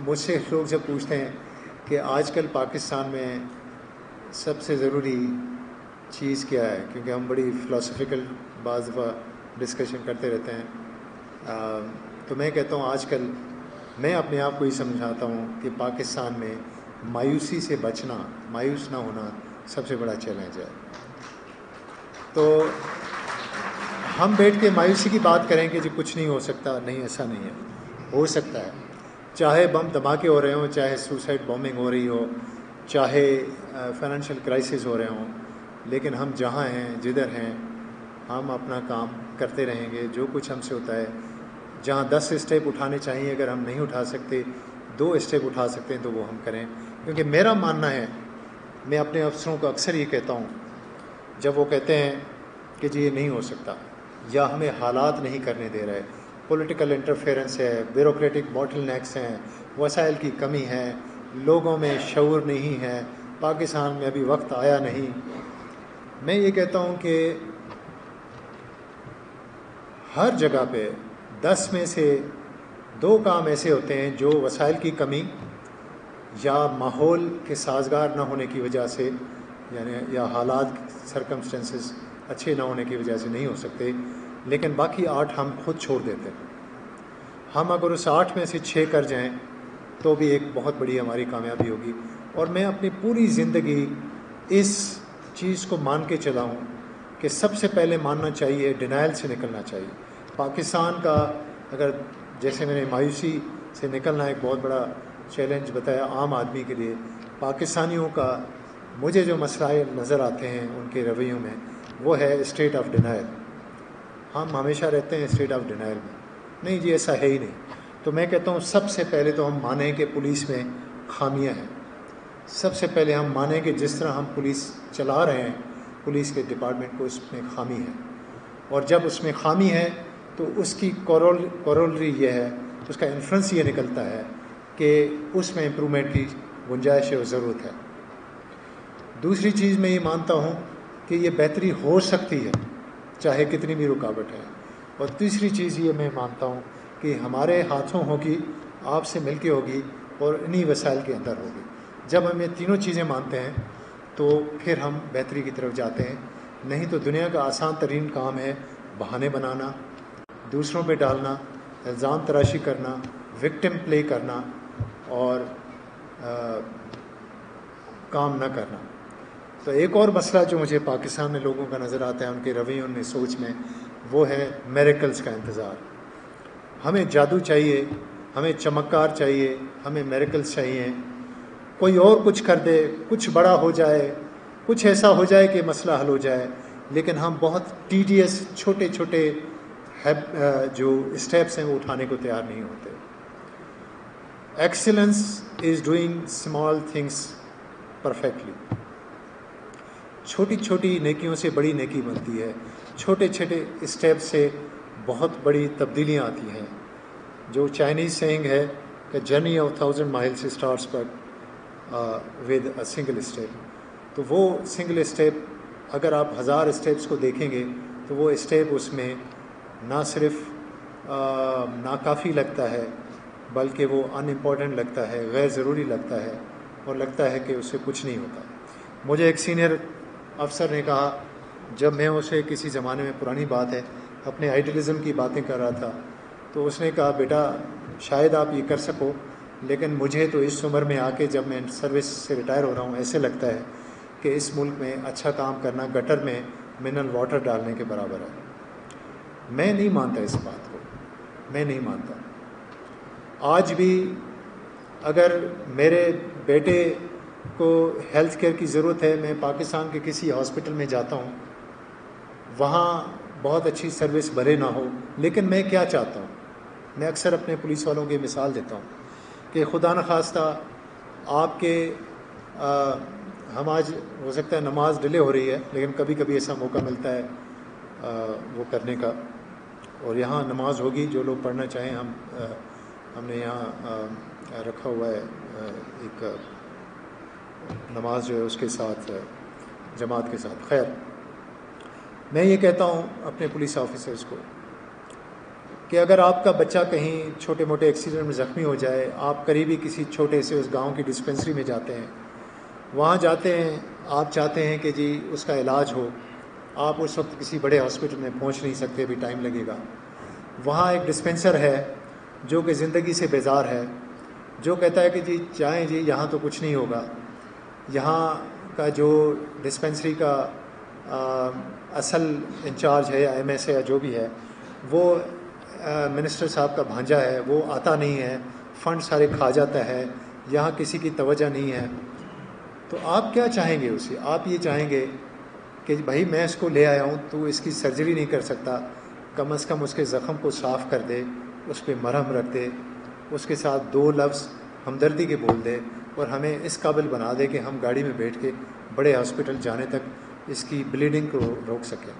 مجھ سے لوگ جب پوچھتے ہیں کہ آج کل پاکستان میں سب سے ضروری چیز کیا ہے، کیونکہ ہم بڑی فلاسفیکل بعض دفعہ ڈسکشن کرتے رہتے ہیں، تو میں کہتا ہوں آج کل میں اپنے آپ کو یہ سمجھاتا ہوں کہ پاکستان میں مایوسی سے بچنا، مایوس نہ ہونا سب سے بڑا چیلنج ہے۔ تو ہم بیٹھ کے مایوسی کی بات کریں کہ جی کچھ نہیں ہو سکتا، نہیں، ایسا نہیں ہے، ہو سکتا ہے۔ چاہے بم دھماکے ہو رہے ہوں، چاہے سوسائڈ بومبنگ ہو رہی ہو، چاہے فائنینشیل کرائسس ہو رہے ہوں، لیکن ہم جہاں ہیں، جدھر ہیں، ہم اپنا کام کرتے رہیں گے۔ جو کچھ ہم سے ہوتا ہے، جہاں 10 اسٹیپ اٹھانے چاہیے اگر ہم نہیں اٹھا سکتے، 2 اسٹیپ اٹھا سکتے ہیں تو وہ ہم کریں۔ کیونکہ میرا ماننا ہے، میں اپنے افسروں کو اکثر یہ کہتا ہوں جب وہ کہتے ہیں کہ جی یہ نہیں ہو سکتا یا ہمیں حالات نہیں کرنے دے رہے، پولیٹیکل انٹرفیئرنس ہے، بیوروکریٹک باٹل نیکس ہیں، وسائل کی کمی ہے، لوگوں میں شعور نہیں ہے، پاکستان میں ابھی وقت آیا نہیں۔ میں یہ کہتا ہوں کہ ہر جگہ پہ 10 میں سے 2 کام ایسے ہوتے ہیں جو وسائل کی کمی یا ماحول کے سازگار نہ ہونے کی وجہ سے، یعنی یا حالات سرکمسٹنسز اچھے نہ ہونے کی وجہ سے نہیں ہو سکتے، لیکن باقی 8 ہم خود چھوڑ دیتے ہیں۔ ہم اگر اس 8 میں سے 6 کر جائیں تو بھی ایک بہت بڑی ہماری کامیابی ہوگی۔ اور میں اپنی پوری زندگی اس چیز کو مان کے چلا ہوں کہ سب سے پہلے ماننا چاہیے، ڈینائل سے نکلنا چاہیے۔ پاکستان کا اگر جیسے میں نے مایوسی سے نکلنا ایک بہت بڑا چیلنج بتایا عام آدمی کے لیے، پاکستانیوں کا مجھے جو مسائل نظر آتے ہیں ان کے رویوں میں وہ ہے اسٹیٹ آف ڈینائل۔ ہم ہمیشہ رہتے ہیں اسٹیٹ آف ڈینائل میں، نہیں جی ایسا ہے ہی نہیں۔ تو میں کہتا ہوں سب سے پہلے تو ہم مانیں کہ پولیس میں خامیاں ہیں۔ سب سے پہلے ہم مانیں کہ جس طرح ہم پولیس چلا رہے ہیں، پولیس کے ڈپارٹمنٹ کو، اس میں خامی ہے، اور جب اس میں خامی ہے تو اس کی کورولری یہ ہے، اس کا انفرنس یہ نکلتا ہے کہ اس میں امپرومنٹ کی گنجائش اور ضرورت ہے۔ دوسری چیز میں یہ مانتا ہوں کہ یہ بہتری ہو سکتی ہے چاہے کتنی بھی رکاوٹ ہے۔ اور تیسری چیز یہ میں مانتا ہوں کہ ہمارے ہاتھوں ہوگی، آپ سے مل کے ہوگی اور انہی وسائل کے اندر ہوگی۔ جب ہم یہ تینوں چیزیں مانتے ہیں تو پھر ہم بہتری کی طرف جاتے ہیں۔ نہیں تو دنیا کا آسان ترین کام ہے بہانے بنانا، دوسروں پہ ڈالنا، الزام تراشی کرنا، وکٹم پلے کرنا اور کام نہ کرنا۔ تو ایک اور مسئلہ جو مجھے پاکستان میں لوگوں کا نظر آتا ہے ان کے رویوں میں، سوچ میں، وہ ہے میریکلز کا انتظار۔ ہمیں جادو چاہیے، ہمیں چمکار چاہیے، ہمیں میریکلز چاہیے، کوئی اور کچھ کر دے، کچھ بڑا ہو جائے، کچھ ایسا ہو جائے کہ مسئلہ حل ہو جائے، لیکن ہم بہت ٹیڈیس چھوٹے چھوٹے جو اسٹیپس ہیں وہ اٹھانے کو تیار نہیں ہوتے۔ Excellence is doing small things perfectly. چھوٹی چھوٹی نیکیوں سے بڑی نیکی بنتی ہے، چھوٹے چھوٹے اسٹیپ سے بہت بڑی تبدیلیاں آتی ہیں۔ جو چائنیز سینگ ہے کہ journey of 1000 miles starts with a single step, تو وہ سنگل اسٹیپ اگر آپ 1000 اسٹیپس کو دیکھیں گے تو وہ اسٹیپ اس میں نہ صرف ناکافی لگتا ہے بلکہ وہ ان امپورٹنٹ لگتا ہے، غیر ضروری لگتا ہے، اور لگتا ہے کہ اس سے کچھ نہیں ہوتا۔ مجھے ایک سینئر افسر نے کہا جب میں اسے کسی زمانے میں، پرانی بات ہے، اپنے آئیڈیلزم کی باتیں کر رہا تھا، تو اس نے کہا بیٹا شاید آپ یہ کر سکو، لیکن مجھے تو اس عمر میں آ کے جب میں سروس سے ریٹائر ہو رہا ہوں ایسے لگتا ہے کہ اس ملک میں اچھا کام کرنا گٹر میں منرل واٹر ڈالنے کے برابر ہے۔ میں نہیں مانتا اس بات کو، میں نہیں مانتا۔ آج بھی اگر میرے بیٹے کو ہیلتھ کیئر کی ضرورت ہے، میں پاکستان کے کسی ہاسپٹل میں جاتا ہوں، وہاں بہت اچھی سروس بھلے نہ ہو، لیکن میں کیا چاہتا ہوں، میں اکثر اپنے پولیس والوں کی مثال دیتا ہوں کہ خدا نخواستہ آپ کے ہم آج ہو سکتا ہے نماز ڈیلے ہو رہی ہے، لیکن کبھی کبھی ایسا موقع ملتا ہے وہ کرنے کا، اور یہاں نماز ہوگی، جو لوگ پڑھنا چاہیں ہم نے یہاں رکھا ہوا ہے ایک نماز جو ہے اس کے ساتھ جماعت کے ساتھ۔ خیر، میں یہ کہتا ہوں اپنے پولیس آفیسرز کو کہ اگر آپ کا بچہ کہیں چھوٹے موٹے ایکسیڈنٹ میں زخمی ہو جائے، آپ قریبی کسی چھوٹے سے اس گاؤں کی ڈسپنسری میں جاتے ہیں، وہاں جاتے ہیں، آپ چاہتے ہیں کہ جی اس کا علاج ہو، آپ اس وقت کسی بڑے ہاسپٹل میں پہنچ نہیں سکتے، ابھی ٹائم لگے گا. وہاں ایک ڈسپنسر ہے جو کہ زندگی سے بیزار ہے، جو کہتا ہے کہ جی جائیں جی، یہاں تو کچھ نہیں ہوگا. یہاں کا جو ڈسپنسری کا اصل انچارج ہے یا ایم ایس ہے یا جو بھی ہے، وہ منسٹر صاحب کا بھانجا ہے، وہ آتا نہیں ہے، فنڈ سارے کھا جاتا ہے، یہاں کسی کی توجہ نہیں ہے. تو آپ کیا چاہیں گے اسے؟ آپ یہ چاہیں گے کہ بھائی میں اس کو لے آیا ہوں، تو اس کی سرجری نہیں کر سکتا، کم از کم اس کے زخم کو صاف کر دے، اس پہ مرہم رکھ دے، اس کے ساتھ 2 لفظ ہمدردی کے بول دے، اور ہمیں اس قابل بنا دے کہ ہم گاڑی میں بیٹھ کے بڑے ہاسپٹل جانے تک اس کی بلیڈنگ کو روک سکیں.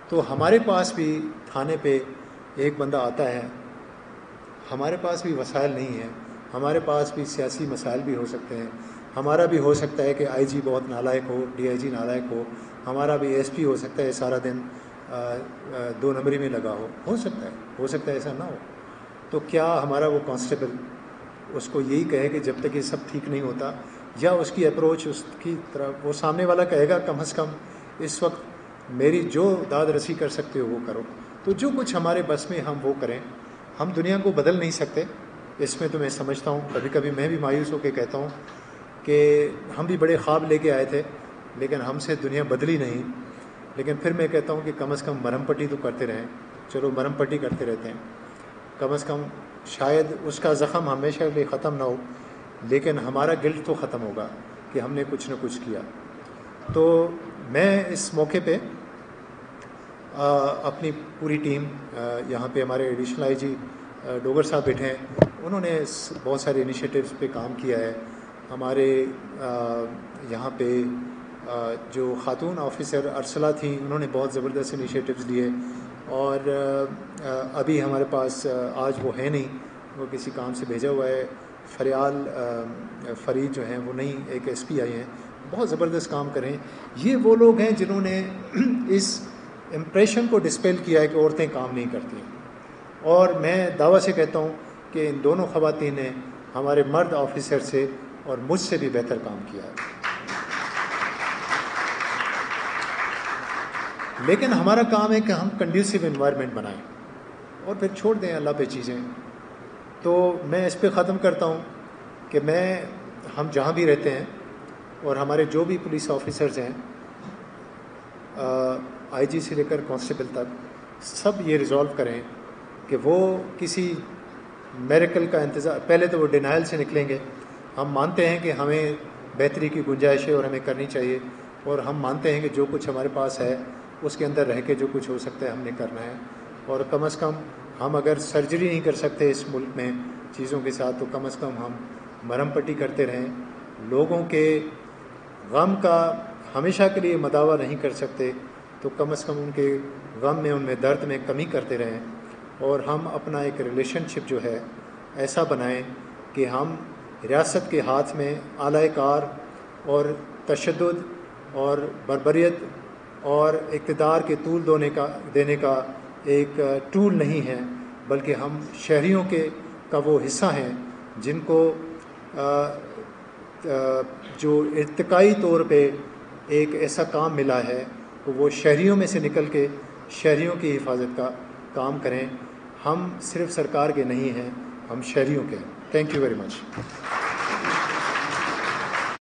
تو ہمارے پاس بھی تھانے پہ ایک بندہ آتا ہے، ہمارے پاس بھی وسائل نہیں ہیں، ہمارے پاس بھی سیاسی مسائل بھی ہو سکتے ہیں، ہمارا بھی ہو سکتا ہے کہ آئی جی بہت نالائق ہو، ڈی آئی جی نالائق ہو، ہمارا بھی ایس پی ہو سکتا ہے سارا دن 2 نمبری میں لگا ہو سکتا ہے ایسا نہ ہو. تو کیا ہمارا وہ کانسٹیبل اس کو یہی کہے کہ جب تک یہ سب ٹھیک نہیں ہوتا، یا اس کی اپروچ اس کی طرف وہ سامنے والا کہے گا کم از کم اس وقت میری جو داد رسی کر سکتے ہو وہ کرو. تو جو کچھ ہمارے بس میں ہم وہ کریں. ہم دنیا کو بدل نہیں سکتے، اس میں تو میں سمجھتا ہوں، کبھی کبھی میں بھی مایوس ہو کے کہتا ہوں کہ ہم بھی بڑے خواب لے کے آئے تھے لیکن ہم سے دنیا بدلی نہیں. لیکن پھر میں کہتا ہوں کہ کم از کم مرہم پٹی تو کرتے رہیں. چلو مرہم پٹی کرتے رہتے ہیں، کم از کم شاید اس کا زخم ہمیشہ کے لیے ختم نہ ہو، لیکن ہمارا گلٹ تو ختم ہوگا کہ ہم نے کچھ نہ کچھ کیا. تو میں اس موقع پہ اپنی پوری ٹیم، یہاں پہ ہمارے ایڈیشنل آئی جی ڈوگر صاحب بیٹھے ہیں، انہوں نے بہت سارے انیشیٹیوز پہ کام کیا ہے. ہمارے یہاں پہ جو خاتون آفیسر ارسلہ تھیں، انہوں نے بہت زبردست انیشیٹیوز لیے. اور ابھی ہمارے پاس آج وہ ہے نہیں، وہ کسی کام سے بھیجا ہوا ہے، فریال فرید جو ہیں وہ نہیں، ایک ایس پی آئی ہیں، بہت زبردست کام کریں. یہ وہ لوگ ہیں جنہوں نے اس امپریشن کو ڈسپیل کیا ہے کہ عورتیں کام نہیں کرتی ہیں. اور میں دعویٰ سے کہتا ہوں کہ ان دونوں خواتین نے ہمارے مرد آفیسر سے اور مجھ سے بھی بہتر کام کیا ہے. لیکن ہمارا کام ہے کہ ہم کنڈیوسیو انوائرمنٹ بنائیں اور پھر چھوڑ دیں اللہ پہ چیزیں. تو میں اس پہ ختم کرتا ہوں کہ ہم جہاں بھی رہتے ہیں اور ہمارے جو بھی پولیس آفیسرز ہیں، آئی جی سے لے کر کانسٹیبل تک، سب یہ ریزالو کریں کہ وہ کسی میریکل کا انتظار، پہلے تو وہ ڈینائل سے نکلیں گے. ہم مانتے ہیں کہ ہمیں بہتری کی گنجائش ہے اور ہمیں کرنی چاہیے، اور ہم مانتے ہیں کہ جو کچھ ہمارے پاس ہے اس کے اندر رہ کے جو کچھ ہو سکتا ہے ہم نے کرنا ہے. اور کم از کم ہم اگر سرجری نہیں کر سکتے اس ملک میں چیزوں کے ساتھ، تو کم از کم ہم مرہم پٹی کرتے رہیں. لوگوں کے غم کا ہمیشہ کے لیے مداوع نہیں کر سکتے، تو کم از کم ان کے غم میں، ان میں درد میں کمی کرتے رہیں. اور ہم اپنا ایک ریلیشن شپ جو ہے ایسا بنائیں کہ ہم ریاست کے ہاتھ میں اعلی کار اور تشدد اور بربریت اور اقتدار کے طول دینے کا ایک ٹول نہیں ہے، بلکہ ہم شہریوں کا وہ حصہ ہیں جن کو جو ارتقائی طور پہ ایک ایسا کام ملا ہے کہ وہ شہریوں میں سے نکل کے شہریوں کی حفاظت کا کام کریں. ہم صرف سرکار کے نہیں ہیں، ہم شہریوں کے ہیں. Thank you very much.